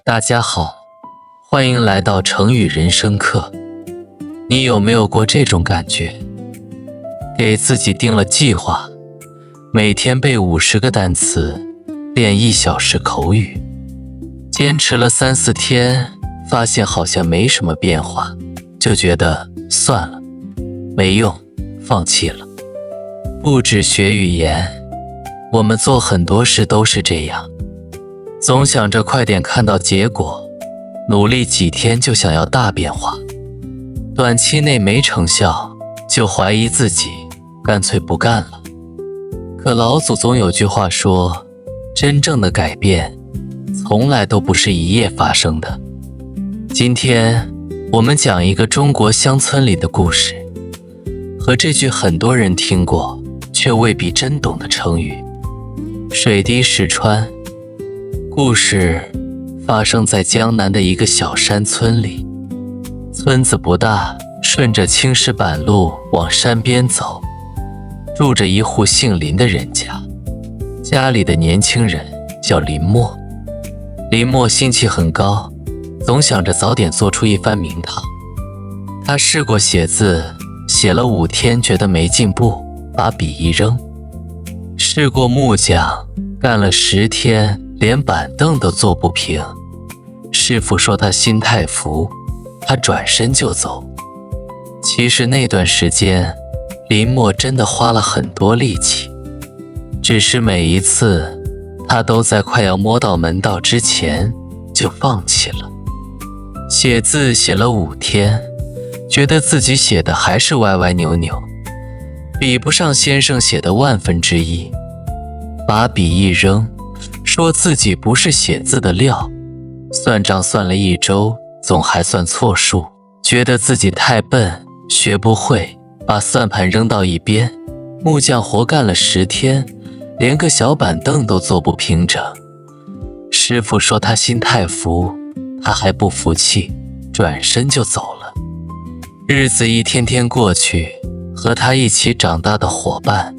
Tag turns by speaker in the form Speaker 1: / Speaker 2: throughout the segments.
Speaker 1: 大家好，欢迎来到成语人生课。你有没有过这种感觉？给自己定了计划，每天背50个单词，练1小时口语。坚持了3-4天，发现好像没什么变化，就觉得算了，没用，放弃了。不止学语言，我们做很多事都是这样，总想着快点看到结果，努力几天就想要大变化，短期内没成效就怀疑自己，干脆不干了。可老祖宗有句话说，真正的改变从来都不是一夜发生的。今天我们讲一个中国乡村里的故事，和这句很多人听过却未必真懂的成语水滴石穿。故事发生在江南的一个小山村里，村子不大，顺着青石板路往山边走，住着一户姓林的人家，家里的年轻人叫林默。林默心气很高，总想着早点做出一番名堂。他试过写字，写了5天觉得没进步，把笔一扔。试过木匠，干了10天连板凳都坐不平，师傅说他心太浮，他转身就走。其实那段时间林默真的花了很多力气，只是每一次他都在快要摸到门道之前就放弃了。写字写了5天，觉得自己写的还是歪歪扭扭，比不上先生写的1/1000，把笔一扔，说自己不是写字的料，算账算了1周，总还算错数，觉得自己太笨，学不会，把算盘扔到一边。木匠活干了10天，连个小板凳都坐不平整。师傅说他心太浮，他还不服气，转身就走了。日子一天天过去，和他一起长大的伙伴，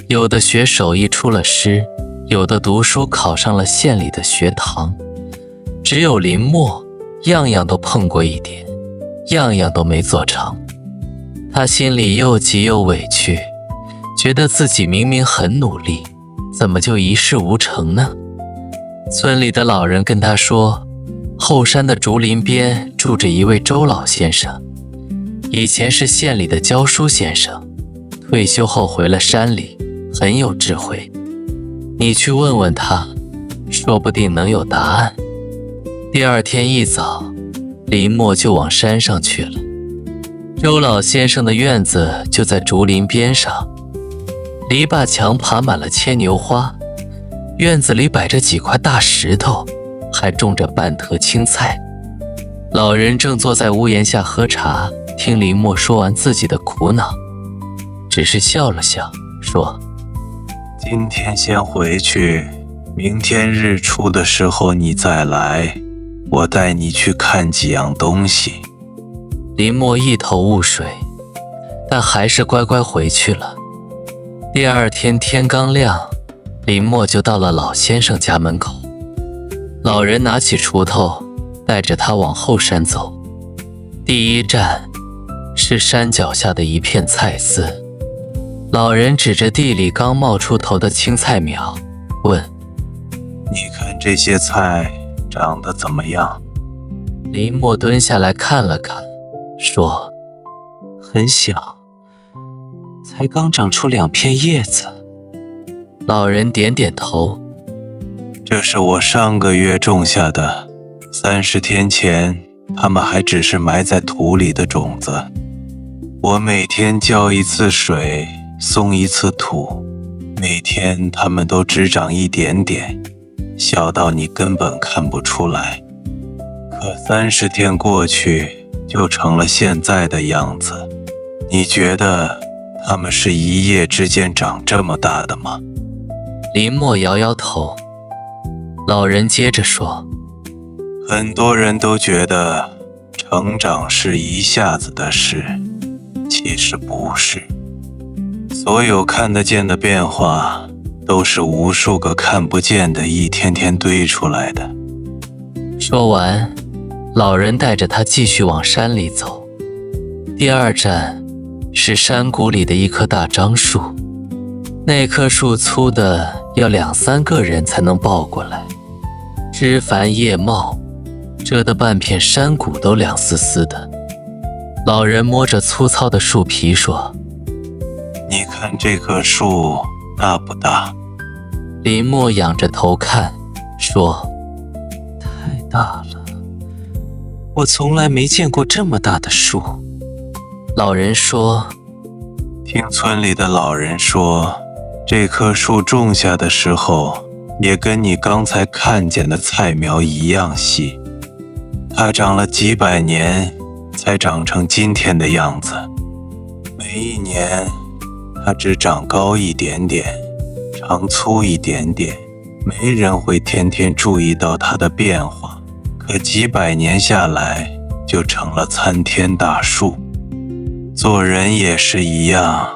Speaker 1: 有的学手艺出了师，有的读书考上了县里的学堂，只有林默样样都碰过一点，样样都没做成。他心里又急又委屈，觉得自己明明很努力，怎么就一事无成呢？村里的老人跟他说，后山的竹林边住着一位周老先生，以前是县里的教书先生，退休后回了山里，很有智慧，你去问问他，说不定能有答案。第2天一早，林默就往山上去了。周老先生的院子就在竹林边上，篱笆墙爬满了牵牛花，院子里摆着几块大石头，还种着半笏青菜。老人正坐在屋檐下喝茶，听林默说完自己的苦恼，只是笑了笑，说，
Speaker 2: 今天先回去，明天日出的时候你再来，我带你去看几样东西。
Speaker 1: 林默一头雾水，但还是乖乖回去了。第2天天刚亮，林默就到了老先生家门口。老人拿起锄头，带着他往后山走。第1站是山脚下的一片菜丝。老人指着地里刚冒出头的青菜苗，问，
Speaker 2: 你看这些菜长得怎么样？
Speaker 1: 林默蹲下来看了看，说，很小，才刚长出2片叶子。老人点点头，
Speaker 2: 这是我上个月种下的，30天前它们还只是埋在土里的种子，我每天浇1次水，松1次土，每天它们都只长一点点，小到你根本看不出来。可30天过去，就成了现在的样子。你觉得它们是一夜之间长这么大的吗？
Speaker 1: 林默摇摇头。老人接着说，
Speaker 2: 很多人都觉得成长是一下子的事，其实不是。所有看得见的变化，都是无数个看不见的一天天堆出来的。
Speaker 1: 说完，老人带着他继续往山里走。第二站是山谷里的一棵大樟树，那棵树粗的要2-3个人才能抱过来，枝繁叶茂，遮得半片山谷都凉丝丝的。老人摸着粗糙的树皮说：“
Speaker 2: 你看这棵树大不大？”
Speaker 1: 林默仰着头看，说：“太大了，我从来没见过这么大的树。”老人说：“
Speaker 2: 听村里的老人说，这棵树种下的时候，也跟你刚才看见的菜苗一样细。它长了几百年，才长成今天的样子。每一年，它只长高一点点，长粗一点点，没人会天天注意到它的变化。可几百年下来，就成了参天大树。做人也是一样，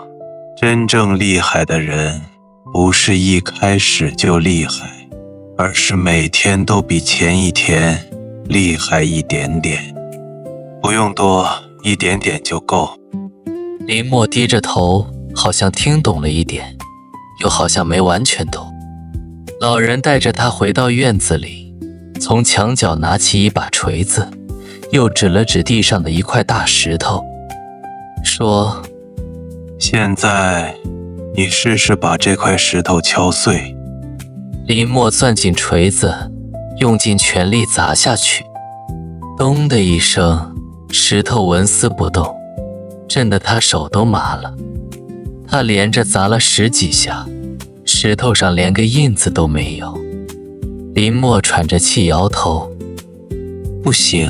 Speaker 2: 真正厉害的人，不是一开始就厉害，而是每天都比前一天厉害一点点。不用多，一点点就够。”
Speaker 1: 林默低着头，好像听懂了一点，又好像没完全懂。老人带着他回到院子里，从墙角拿起一把锤子，又指了指地上的一块大石头，说：“
Speaker 2: 现在你试试把这块石头敲碎。”
Speaker 1: 林默攥紧锤子，用尽全力砸下去。咚的一声，石头纹丝不动，震得他手都麻了。他连着砸了10几下，石头上连个印子都没有。林默喘着气摇头：“不行，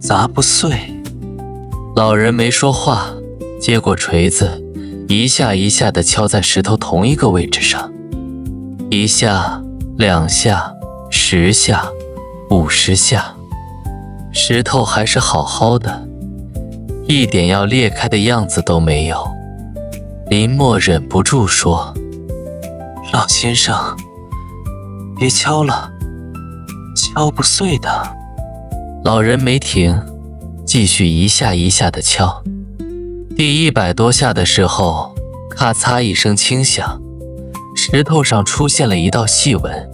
Speaker 1: 砸不碎。”老人没说话，接过锤子，一下一下地敲在石头同一个位置上，1下、2下、10下、50下，石头还是好好的，一点要裂开的样子都没有。林默忍不住说：“老先生，别敲了，敲不碎的。”老人没停，继续一下一下地敲。第100多下的时候，咔嚓一声轻响，石头上出现了一道细纹。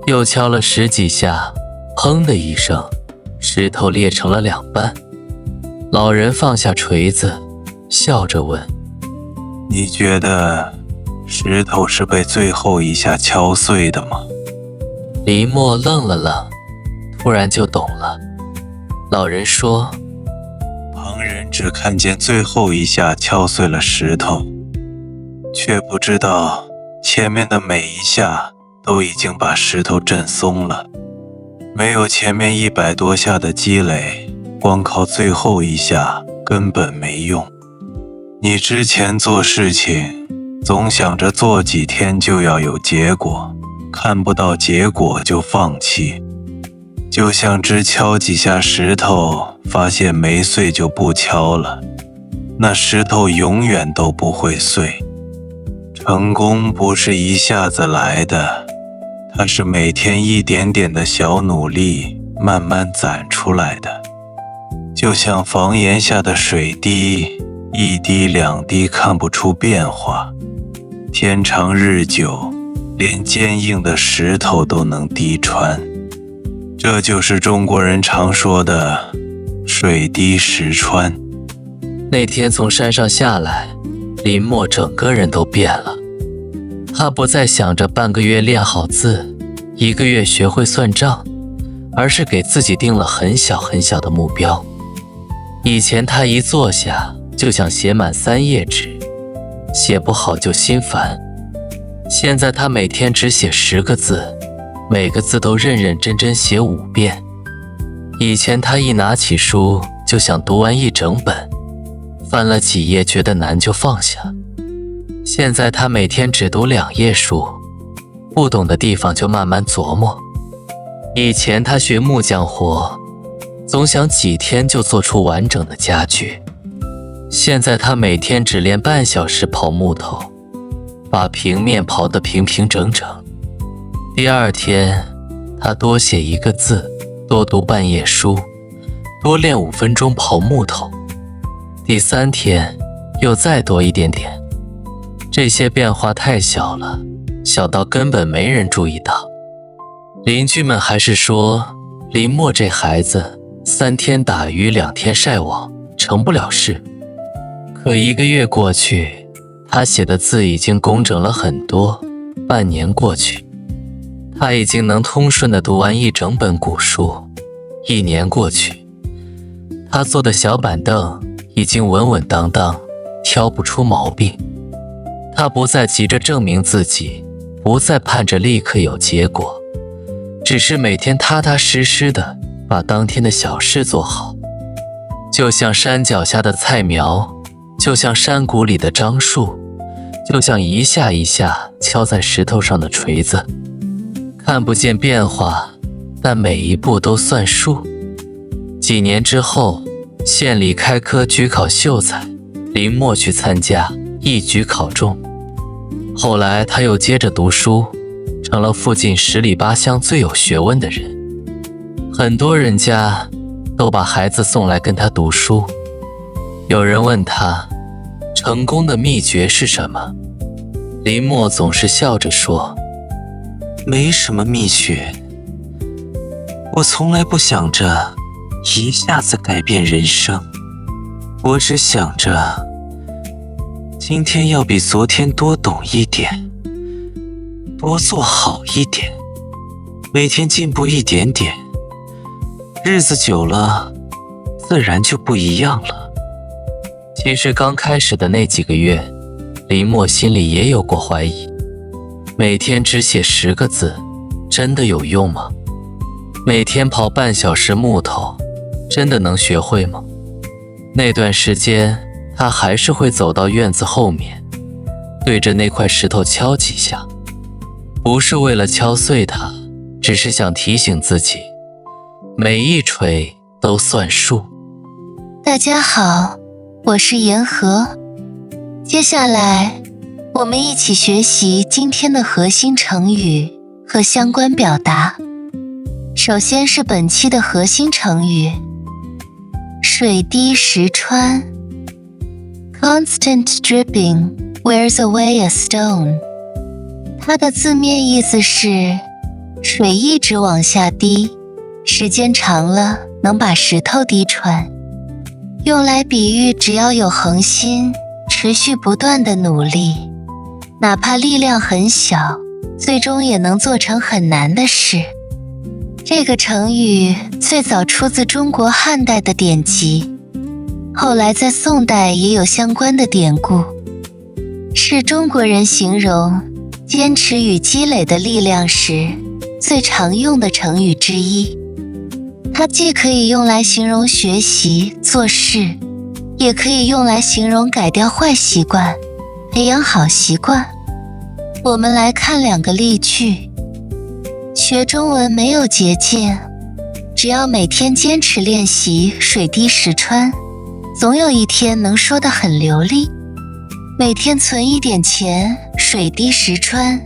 Speaker 1: 又敲了10几下，砰的一声，石头裂成了2半。老人放下锤子，笑着问：“
Speaker 2: 你觉得石头是被最后一下敲碎的吗？”
Speaker 1: 林默愣了愣，突然就懂了。老人说：“
Speaker 2: 旁人只看见最后一下敲碎了石头，却不知道前面的每一下都已经把石头震松了。没有前面100多下的积累，光靠最后一下根本没用。你之前做事情，总想着做几天就要有结果，看不到结果就放弃。就像只敲几下石头，发现没碎就不敲了，那石头永远都不会碎。成功不是一下子来的，它是每天一点点的小努力慢慢攒出来的。就像房檐下的水滴，一滴2滴看不出变化，天长日久，连坚硬的石头都能滴穿。这就是中国人常说的水滴石穿。
Speaker 1: 那天从山上下来，林默整个人都变了。他不再想着半个月练好字，1个月学会算账，而是给自己定了很小很小的目标。以前他一坐下就想写满3页纸，写不好就心烦。现在他每天只写10个字，每个字都认认真真写5遍。以前他一拿起书就想读完一整本，翻了几页觉得难就放下。现在他每天只读2页书，不懂的地方就慢慢琢磨。以前他学木匠活，总想几天就做出完整的家具。现在他每天只练半小时刨木头，把平面刨得平平整整。第2天他多写一个字，多读半页书，多练5分钟刨木头。第3天又再多一点点。这些变化太小了，小到根本没人注意到。邻居们还是说，林默这孩子3天打鱼2天晒网，成不了事。可1个月过去，他写的字已经工整了很多。半年过去，他已经能通顺地读完1整本古书。1年过去，他坐的小板凳已经稳稳当当，挑不出毛病。他不再急着证明自己，不再盼着立刻有结果，只是每天踏踏实实地把当天的小事做好。就像山脚下的菜苗，就像山谷里的樟树，就像一下一下敲在石头上的锤子，看不见变化，但每一步都算数。几年之后，县里开科举考秀才，林默去参加，一举考中。后来他又接着读书，成了附近10里8乡最有学问的人。很多人家都把孩子送来跟他读书。有人问他，成功的秘诀是什么？林默总是笑着说，
Speaker 3: 没什么秘诀，我从来不想着一下子改变人生，我只想着今天要比昨天多懂一点，多做好一点，每天进步一点点，日子久了自然就不一样了。
Speaker 1: 其实刚开始的那几个月，林默心里也有过怀疑，每天只写10个字，真的有用吗？每天刨半小时木头，真的能学会吗？那段时间，他还是会走到院子后面，对着那块石头敲几下，不是为了敲碎它，只是想提醒自己，每一锤都算数。
Speaker 4: 大家好，我是言和。接下来，我们一起学习今天的核心成语和相关表达。首先是本期的核心成语，水滴石穿。Constant dripping wears away a stone。它的字面意思是，水一直往下滴，时间长了能把石头滴穿。用来比喻只要有恒心，持续不断的努力，哪怕力量很小，最终也能做成很难的事。这个成语最早出自中国汉代的典籍，后来在宋代也有相关的典故，是中国人形容坚持与积累的力量时最常用的成语之一。它既可以用来形容学习做事，也可以用来形容改掉坏习惯，培养好习惯。我们来看2个例句。学中文没有捷径，只要每天坚持练习水滴石穿，总有一天能说得很流利。每天存一点钱，水滴石穿，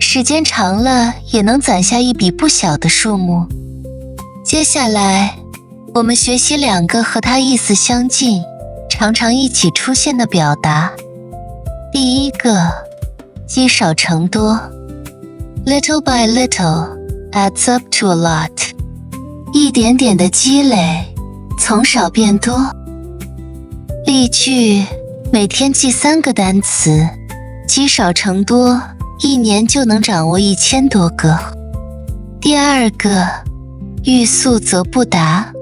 Speaker 4: 时间长了也能攒下一笔不小的数目。接下来，我们学习2个和它意思相近，常常一起出现的表达。第一个，积少成多。Little by little adds up to a lot。一点点的积累，从少变多。例句，每天记3个单词，积少成多，1年就能掌握1000多个。第二个，欲速则不达。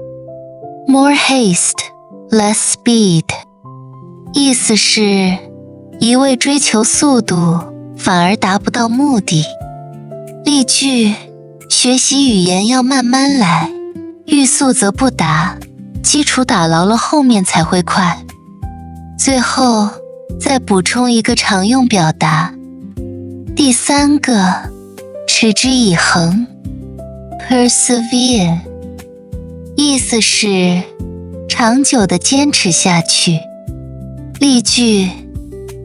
Speaker 4: More haste, less speed。意思是，一味追求速度，反而达不到目的。例句，学习语言要慢慢来，欲速则不达，基础打牢了后面才会快。最后，再补充一个常用表达。第3个，持之以恒 persevere。意思是，长久地坚持下去。例句，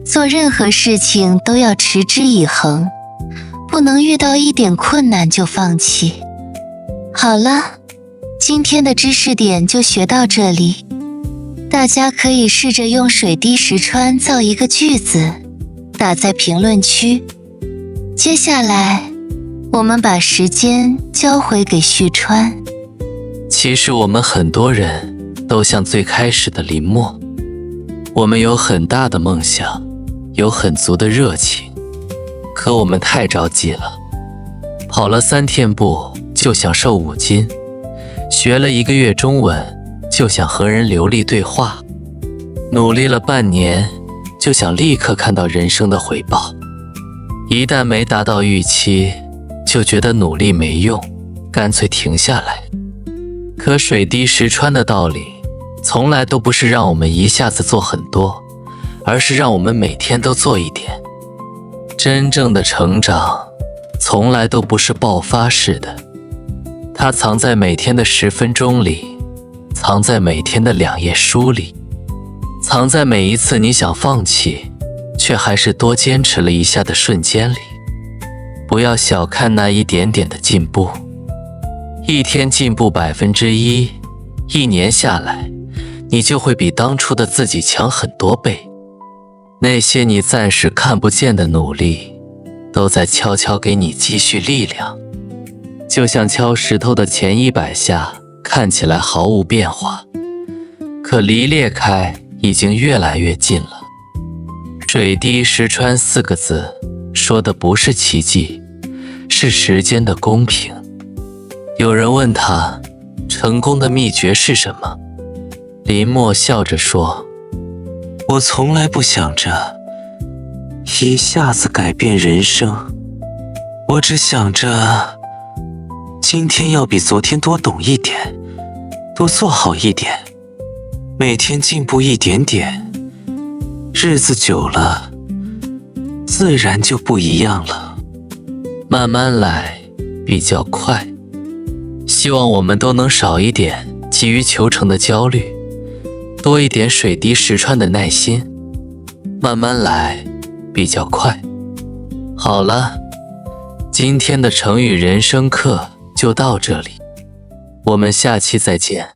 Speaker 4: 做任何事情都要持之以恒，不能遇到一点困难就放弃。好了，今天的知识点就学到这里。大家可以试着用水滴石穿造一个句子，打在评论区。接下来，我们把时间交回给旭川。
Speaker 1: 其实我们很多人都像最开始的林默，我们有很大的梦想，有很足的热情，可我们太着急了。跑了3天步就想瘦5斤，学了1个月中文就想和人流利对话，努力了半年就想立刻看到人生的回报，一旦没达到预期，就觉得努力没用，干脆停下来。可水滴石穿的道理，从来都不是让我们一下子做很多，而是让我们每天都做一点。真正的成长，从来都不是爆发式的，它藏在每天的10分钟里，藏在每天的2页书里，藏在每一次你想放弃，却还是多坚持了一下的瞬间里。不要小看那一点点的进步，一天进步1%，1年下来，你就会比当初的自己强很多倍。那些你暂时看不见的努力，都在悄悄给你积蓄力量。就像敲石头的前100下看起来毫无变化，可离裂开已经越来越近了。水滴石穿4个字说的不是奇迹，是时间的公平。有人问他成功的秘诀是什么，林默笑着说，
Speaker 3: 我从来不想着一下子改变人生，我只想着今天要比昨天多懂一点，多做好一点，每天进步一点点，日子久了，自然就不一样了。
Speaker 1: 慢慢来比较快。希望我们都能少一点急于求成的焦虑，多一点水滴石穿的耐心。慢慢来比较快。好了，今天的成语人生课就到这里，我们下期再见。